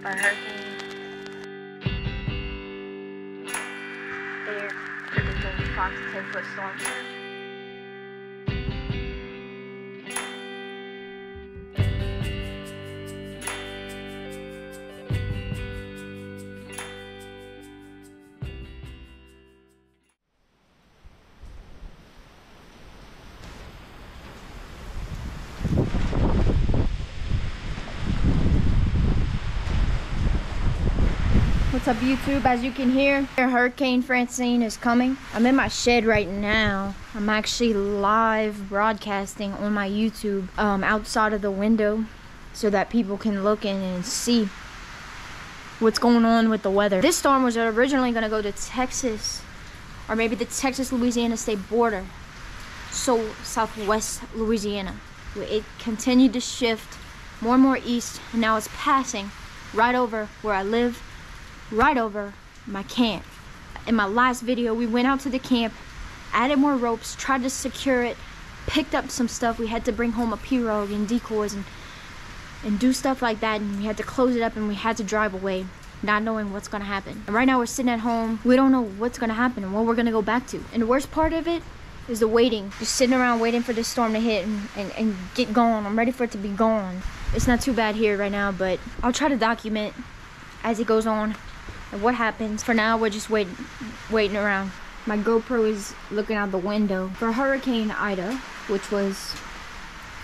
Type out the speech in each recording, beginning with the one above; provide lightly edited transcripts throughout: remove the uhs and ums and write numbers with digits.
by hurricane. They're predicting 5 to 10 foot storms. What's up, YouTube? As you can hear, Hurricane Francine is coming. I'm in my shed right now. I'm actually live broadcasting on my YouTube outside of the window so that people can look in and see what's going on with the weather. This storm was originally going to go to Texas, or maybe the Texas-Louisiana state border, so southwest Louisiana. It continued to shift more and more east, and now it's passing right over where I live, right over my camp. In my last video, we went out to the camp, added more ropes, tried to secure it, picked up some stuff. We had to bring home a pirogue and decoys and do stuff like that, and we had to close it up and we had to drive away, not knowing what's gonna happen. And right now we're sitting at home. We don't know what's gonna happen and what we're gonna go back to. And the worst part of it is the waiting. Just sitting around waiting for this storm to hit and get going. I'm ready for it to be gone. It's not too bad here right now, but I'll try to document as it goes on and what happens. For now, we're just waiting around. My GoPro is looking out the window. For Hurricane Ida, which was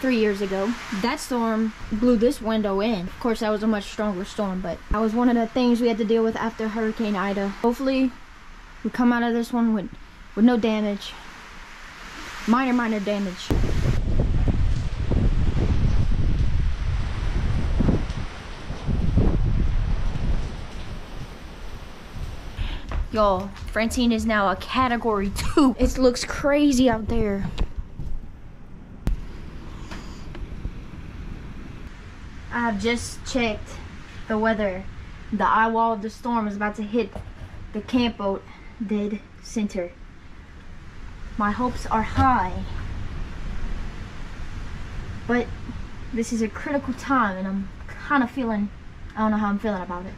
3 years ago, that storm blew this window in. Of course, that was a much stronger storm, but that was one of the things we had to deal with after Hurricane Ida. Hopefully, we come out of this one with no damage. Minor damage. Y'all, Francine is now a category 2. It looks crazy out there. I have just checked the weather. The eye wall of the storm is about to hit the camp boat dead center. My hopes are high, but this is a critical time and I'm kind of feeling, I don't know how I'm feeling about it.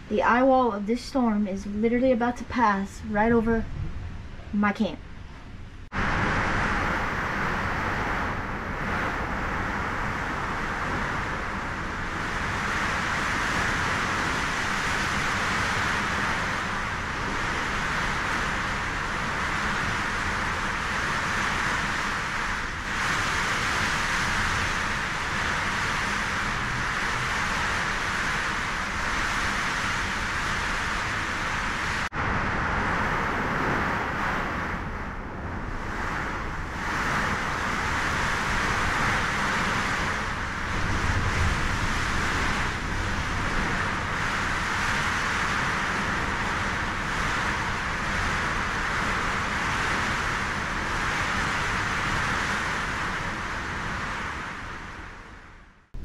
The eye wall of this storm is literally about to pass right over my camp.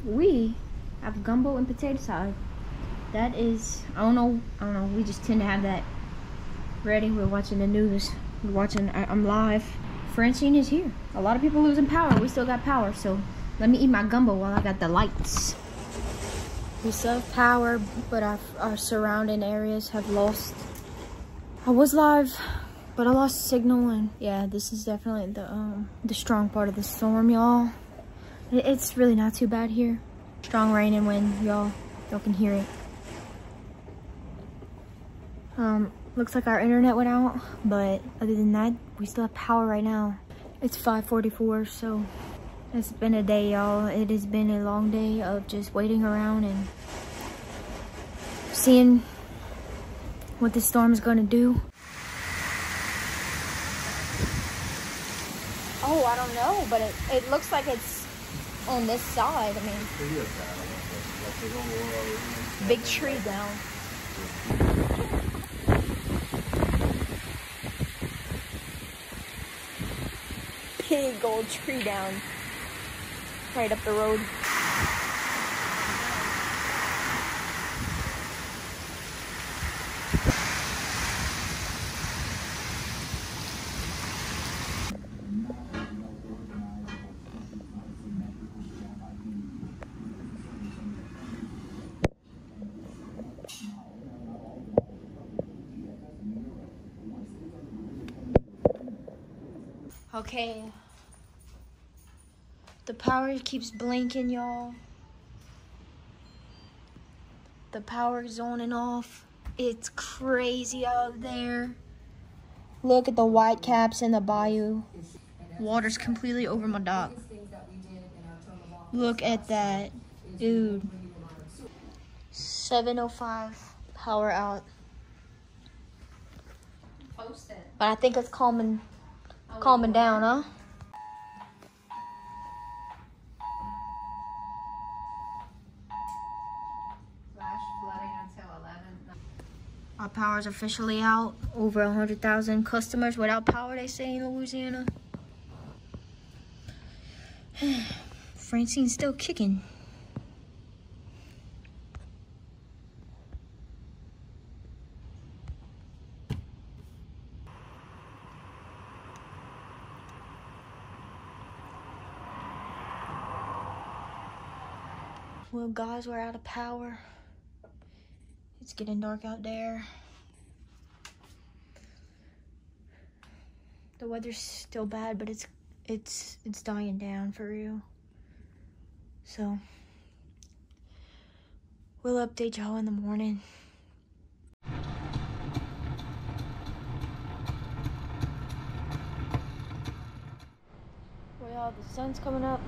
We have gumbo and potato salad. That is, I don't know, we just tend to have that ready. We're watching the news. I'm live. Francine is here. A lot of people losing power. We still got power, so let me eat my gumbo while I got the lights. We still have power, but our surrounding areas have lost. I was live, but I lost signal, and yeah, this is definitely the strong part of the storm, y'all. It's really not too bad here. Strong rain and wind, y'all can hear it. Looks like our internet went out, but other than that, we still have power right now. It's 5:44, so it's been a day, y'all. It has been a long day of just waiting around and seeing what this storm is gonna do. Oh, I don't know, but it looks like it's on this side. I mean, big tree down. Big old tree down right up the road. Okay. The power keeps blinking, y'all. The power's on and off. It's crazy out there. Look at the white caps in the bayou. Water's completely over my dock. Look at that. Dude. 7:05, power out. But I think it's calming down, huh? Our power's officially out. Over 100,000 customers without power, they say in Louisiana. Francine's still kicking. Well, guys, we're out of power. It's getting dark out there. The weather's still bad, but it's dying down for real. So we'll update y'all in the morning. Well, the sun's coming up.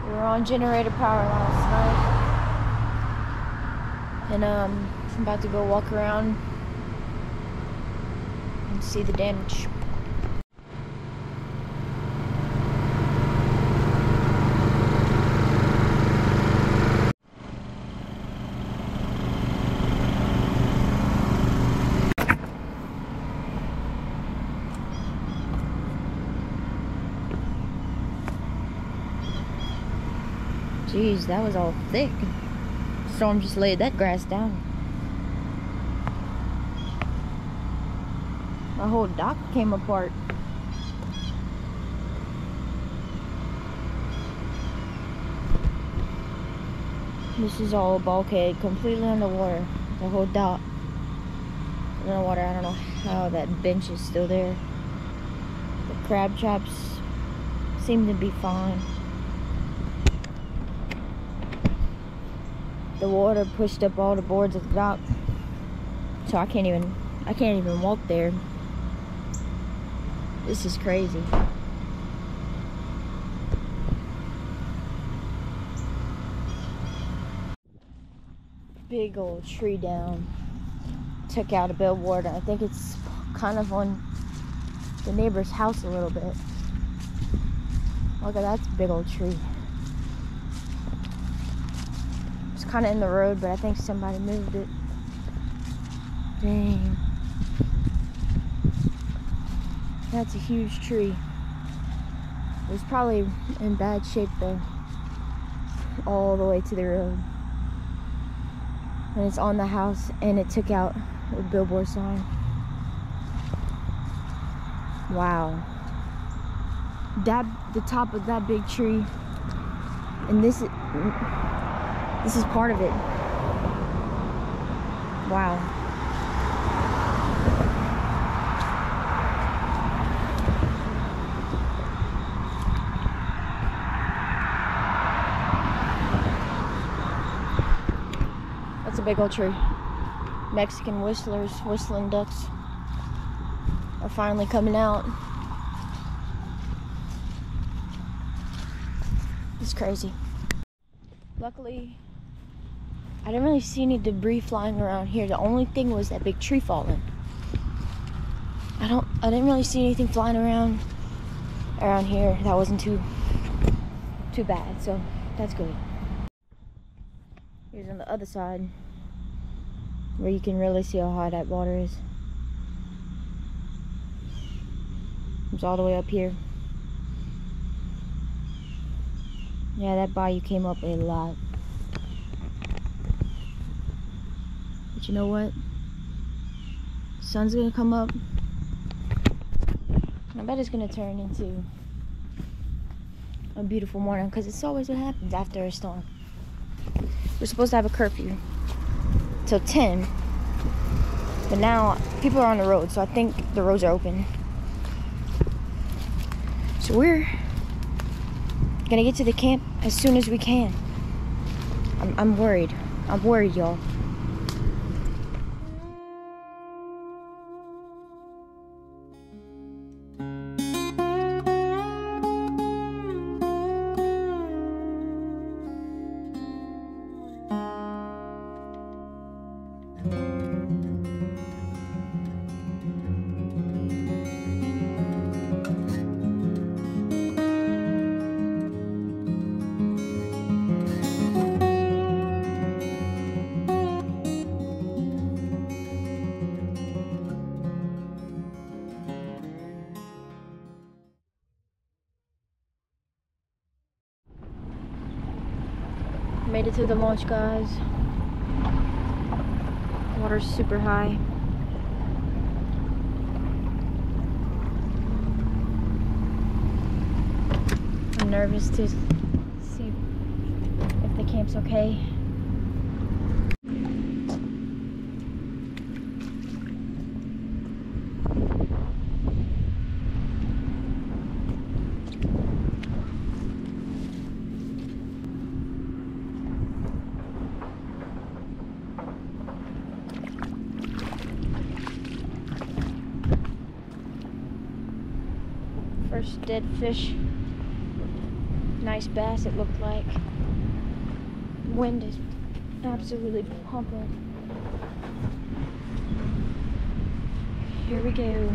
We were on generator power last night. And I'm about to go walk around and see the damage. Jeez, that was all thick. Storm just laid that grass down. My whole dock came apart. This is all bulkhead, completely underwater. The whole dock underwater. I don't know how that bench is still there. The crab traps seem to be fine. The water pushed up all the boards of the dock, so I can't even walk there. This is crazy. Big old tree down. Took out a billboard. I think it's kind of on the neighbor's house a little bit. Look at that big old tree. Kind of in the road, but I think somebody moved it. Dang. That's a huge tree. It was probably in bad shape though. All the way to the road. And it's on the house, and it took out a billboard sign. Wow. The top of that big tree, and this is part of it. Wow. That's a big old tree. Mexican whistlers, whistling ducks are finally coming out. It's crazy. Luckily, I didn't really see any debris flying around here. The only thing was that big tree falling. I didn't really see anything flying around here that wasn't too bad, so that's good. Here's on the other side where you can really see how high that water is. It's all the way up here. Yeah, that bayou came up a lot. But you know what? Sun's gonna come up. I bet it's gonna turn into a beautiful morning, because it's always what happens after a storm. We're supposed to have a curfew till 10, but now people are on the road, so I think the roads are open. So we're gonna get to the camp as soon as we can. I'm worried. I'm worried, y'all. Made it to the launch, guys. Water's super high. I'm nervous to see if the camp's okay. First dead fish. Nice bass it looked like. Wind is absolutely pumping. Here we go.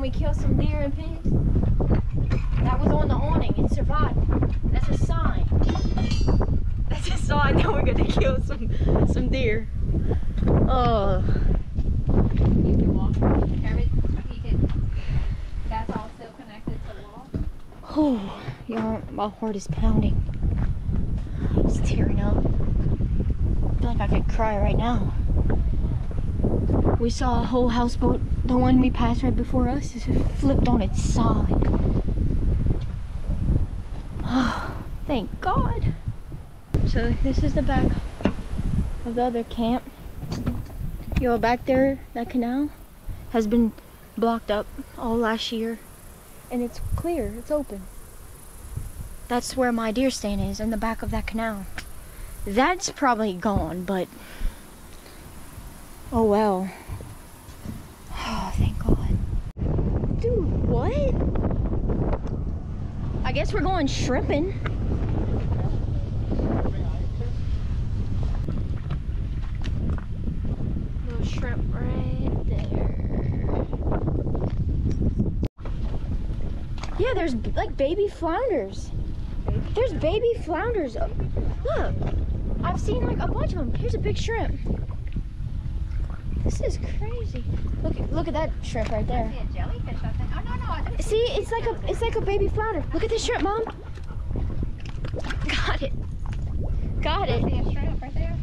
We killed some deer and pigs. That was on the awning. It survived. That's a sign. That's a sign that we're gonna kill some deer. Oh. You can walk. That's all still connected to the wall. Oh, y'all, my heart is pounding. It's tearing up. I feel like I could cry right now. We saw a whole houseboat. The one we passed right before us is flipped on its side. Oh, thank God. So this is the back of the other camp. Yo, back there, that canal has been blocked up all last year. and it's clear, it's open. That's where my deer stand is, in the back of that canal. That's probably gone, but oh well. Oh, thank God. Dude, what? I guess we're going shrimping. Little shrimp right there. Yeah, there's like baby flounders. There's baby flounders. Look, I've seen like a bunch of them. Here's a big shrimp. This is crazy. Look at that shrimp right there. I see a jellyfish, I think. Oh, no, I didn't See, it's like a baby flounder. Look at this shrimp, Mom. Got it. Got I it. see a shrimp right there.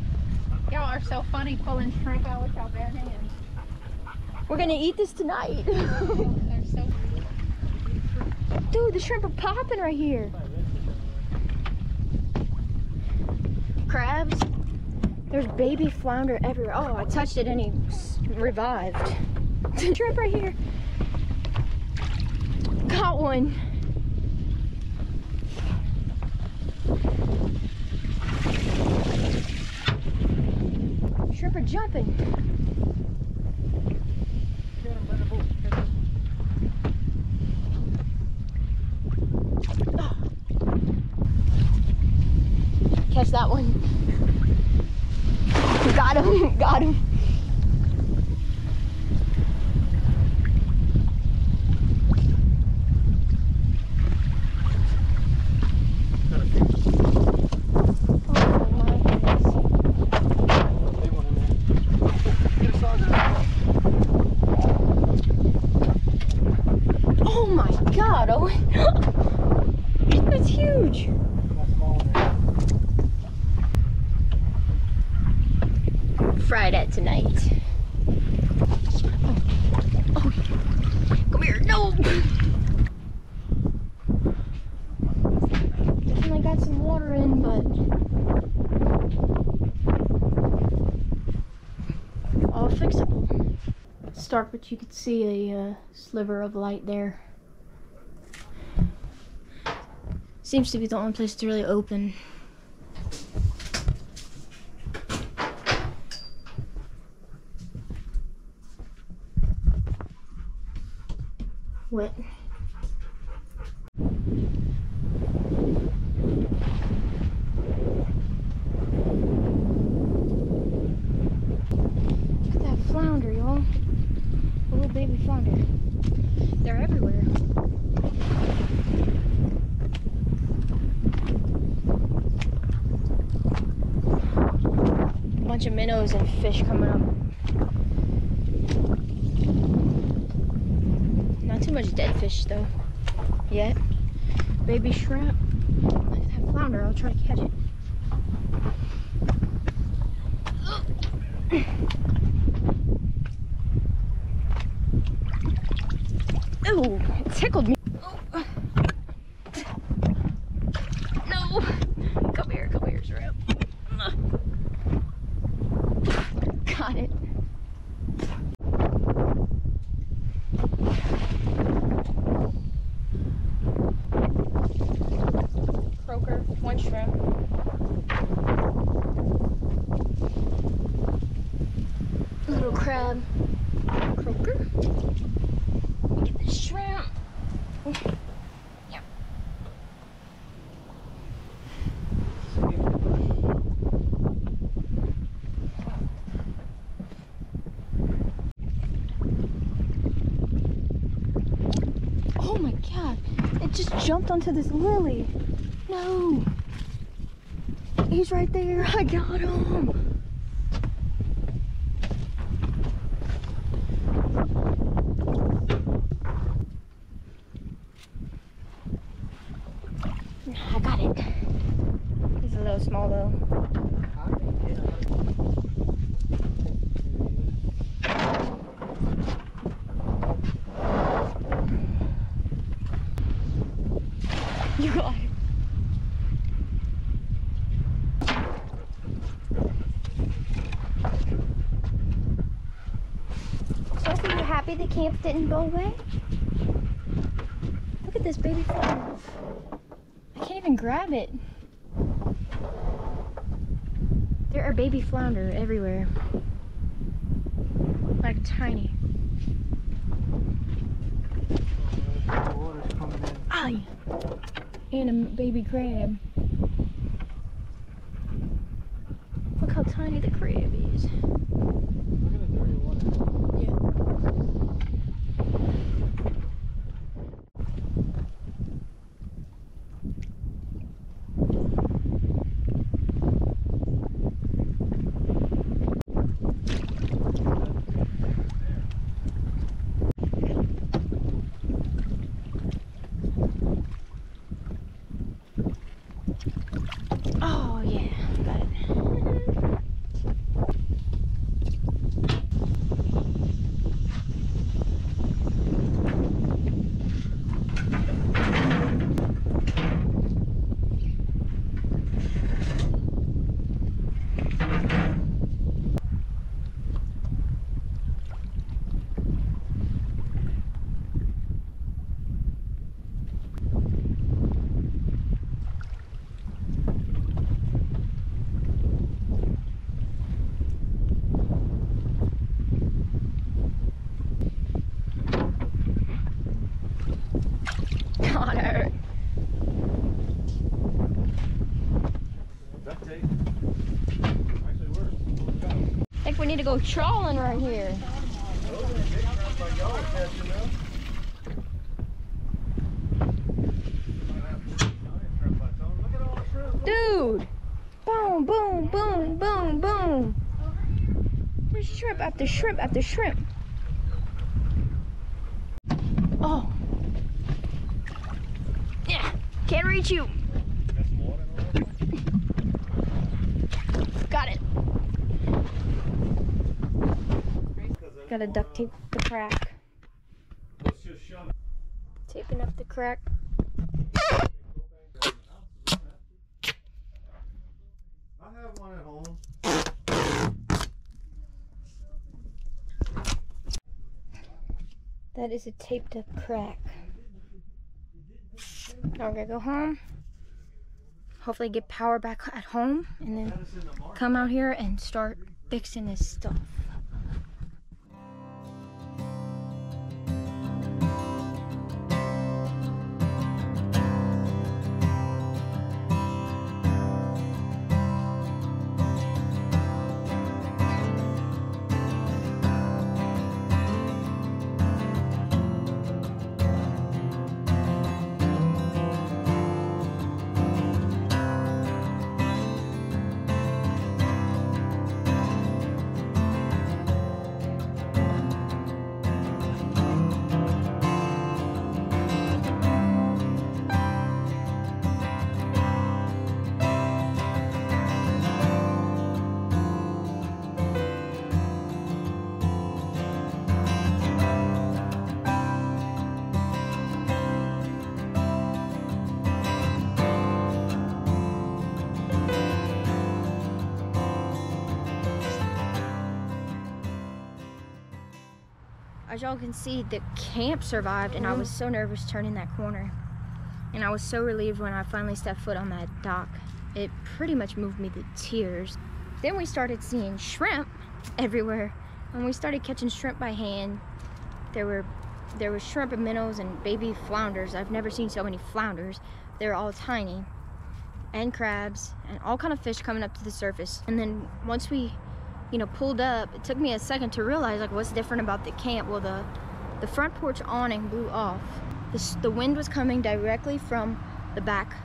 Y'all are so funny pulling shrimp out with y'all bare hands. We're gonna eat this tonight. They're so Dude, the shrimp are popping right here. Crabs. There's baby flounder everywhere. Oh, I touched it and he revived. Shrimp right here. Got one. Shrimp are jumping. Oh. Catch that one. Got him, got him. Oh my God, Owen. That's huge. Fry that tonight. Oh, come here, no! Definitely got some water in, but all fixable. It's dark, but you could see a sliver of light there. Seems to be the only place that's really open. Wet. Look at that flounder, y'all. A little baby flounder. They're everywhere. Bunch of minnows and fish coming up. Not too much dead fish though, yet. Baby shrimp. Look at that flounder, I'll try to catch it. Ooh, it tickled me. Oh. No, come here, shrimp. Got it. Croaker, one shrimp. Little crab. Croaker. Get the shrimp. Yep. Oh my God, it just jumped onto this lily. No, he's right there, I got him. I got it. He's a little small though. You got it. Sophie, you happy the camp didn't go away? at this baby flounder. I can't even grab it. There are baby flounder everywhere. Like tiny. The water's coming in. Ay! And a baby crab. Look how tiny the crab is. Look at the dirty water. Yeah. Oh yeah, got it. Connor. Duct tape. Actually works. I think we need to go trawling right here. Dude! Boom, boom, boom, boom, boom. There's shrimp after shrimp after shrimp. Oh. Yeah, can't reach you. Got it. Gotta duct tape the crack. Let's just shove it. Taping up the crack. I have one at home. That is a taped up crack. Now we're gonna go home. Hopefully get power back at home and then come out here and start fixing this stuff. As y'all can see, the camp survived, and I was so nervous turning that corner. And I was so relieved when I finally stepped foot on that dock. It pretty much moved me to tears. Then we started seeing shrimp everywhere, and we started catching shrimp by hand. There were shrimp and minnows and baby flounders. I've never seen so many flounders. They're all tiny. And crabs, and all kind of fish coming up to the surface. And then once we pulled up, it took me a second to realize like what's different about the camp. Well, the front porch awning blew off. The wind was coming directly from the back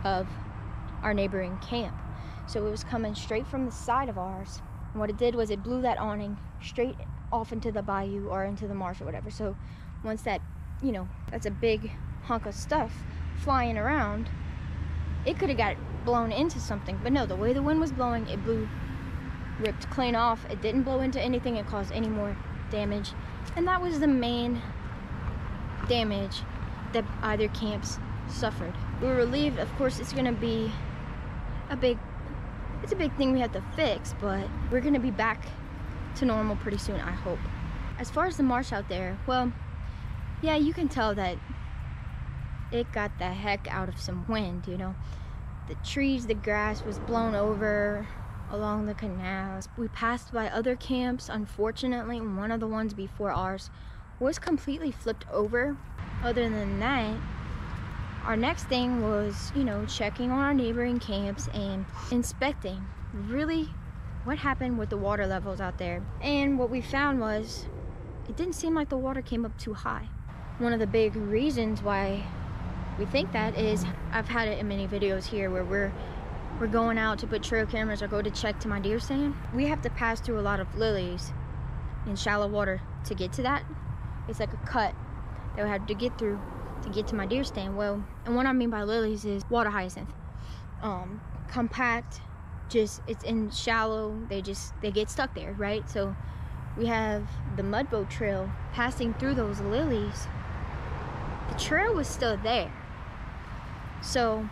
of our neighboring camp, so it was coming straight from the side of ours. And what it did was it blew that awning straight off into the bayou or into the marsh or whatever. So once that, that's a big hunk of stuff flying around, it could have got blown into something. But no, the way the wind was blowing, it ripped clean off. It didn't blow into anything and cause any more damage. And that was the main damage that either camps suffered. We were relieved. Of course, it's gonna be a big thing we have to fix, but we're gonna be back to normal pretty soon, I hope. As far as the marsh out there, well, yeah, you can tell that it got the heck out of some wind, you know. The trees, the grass was blown over along the canals. We passed by other camps. Unfortunately, one of the ones before ours was completely flipped over. Other than that, our next thing was, you know, checking on our neighboring camps and inspecting really what happened with the water levels out there. And what we found was it didn't seem like the water came up too high. One of the big reasons why we think that is, I've had it in many videos here where we're going out to put trail cameras or go to check to my deer stand. We have to pass through a lot of lilies in shallow water to get to that. It's like a cut that we have to get through to get to my deer stand. Well, and what I mean by lilies is water hyacinth. Compact, just, it's in shallow, they get stuck there, right? So we have the mud boat trail passing through those lilies. The trail was still there. So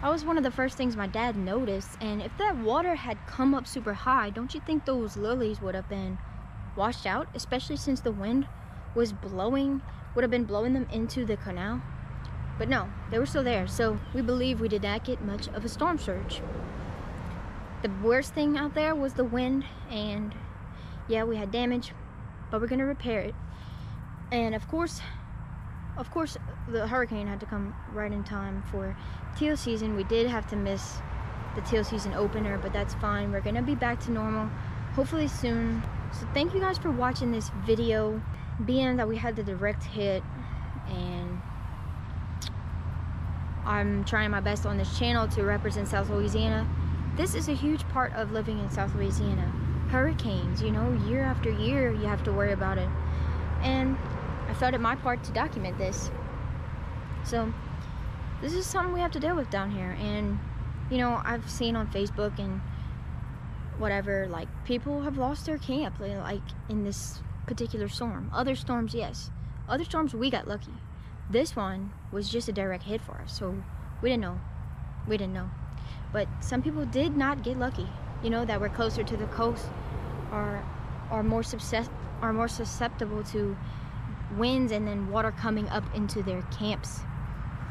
that was one of the first things my dad noticed. And if that water had come up super high, don't you think those lilies would have been washed out? Especially since the wind was blowing, would have been blowing them into the canal. But no, they were still there. So we believe we did not get much of a storm surge. The worst thing out there was the wind, and yeah, we had damage, but we're gonna repair it. And of course, the hurricane had to come right in time for teal season. We did have to miss the teal season opener, but that's fine. We're gonna be back to normal hopefully soon. So thank you guys for watching this video. Being that we had the direct hit, and I'm trying my best on this channel to represent South Louisiana. This is a huge part of living in South Louisiana. Hurricanes, you know, year after year you have to worry about it. And I felt it my part to document this. So this is something we have to deal with down here. And you know, I've seen on Facebook and whatever, like, people have lost their camp like in this particular storm. Other storms, yes, other storms we got lucky. This one was just a direct hit for us, so we didn't know. But some people did not get lucky, you know, that were closer to the coast, are more susceptible to winds and then water coming up into their camps.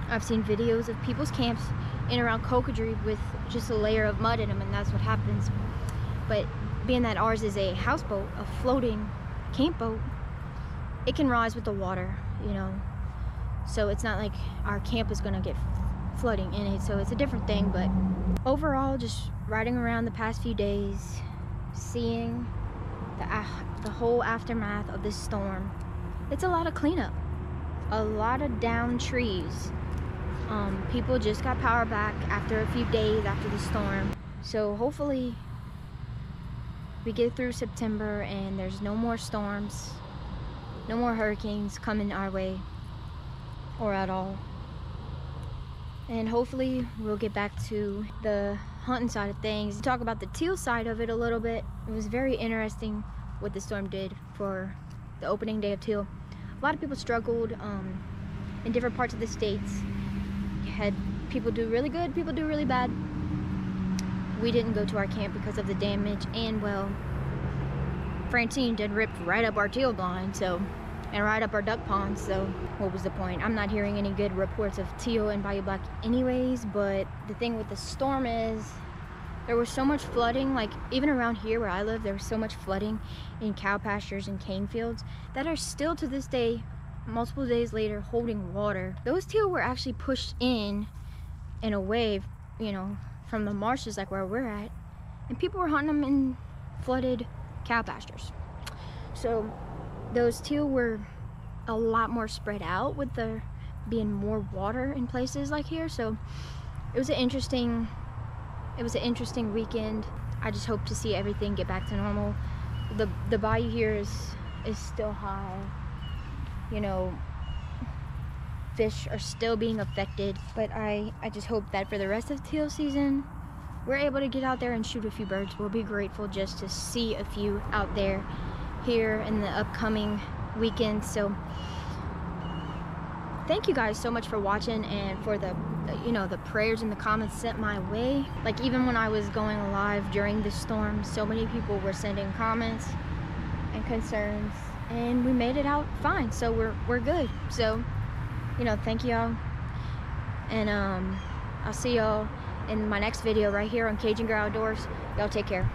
I've seen videos of people's camps in around Cocodrie with just a layer of mud in them, and that's what happens. But being that ours is a houseboat, a floating camp boat, it can rise with the water, you know. So it's not like our camp is gonna get flooding in it, so it's a different thing. But overall, just riding around the past few days, seeing the whole aftermath of this storm, it's a lot of cleanup, a lot of downed trees. People just got power back after a few days after the storm. So hopefully we get through September and there's no more storms, no more hurricanes coming our way or at all. And hopefully we'll get back to the hunting side of things. Talk about the teal side of it a little bit. It was very interesting what the storm did for the opening day of teal. A lot of people struggled in different parts of the states. You had people do really good, people do really bad. We didn't go to our camp because of the damage, and well, Francine did rip right up our teal blind, so, and right up our duck pond, so what was the point? I'm not hearing any good reports of teal in Bayou Black anyways. But the thing with the storm is there was so much flooding, like even around here where I live, there was so much flooding in cow pastures and cane fields that are still to this day, multiple days later, holding water. Those teal were actually pushed in a wave, you know, from the marshes like where we're at, and people were hunting them in flooded cow pastures. So those teal were a lot more spread out with there being more water in places like here. So it was an interesting weekend. I just hope to see everything get back to normal. The bayou here is still high, you know, fish are still being affected, but I just hope that for the rest of teal season we're able to get out there and shoot a few birds. We'll be grateful just to see a few out there here in the upcoming weekend. So thank you guys so much for watching, and for the you know, the prayers and the comments sent my way. Like, even when I was going live during the storm, so many people were sending comments and concerns, and we made it out fine, so we're good. So, you know, thank y'all And I'll see y'all in my next video right here on Cajun Girl Outdoors. Y'all take care.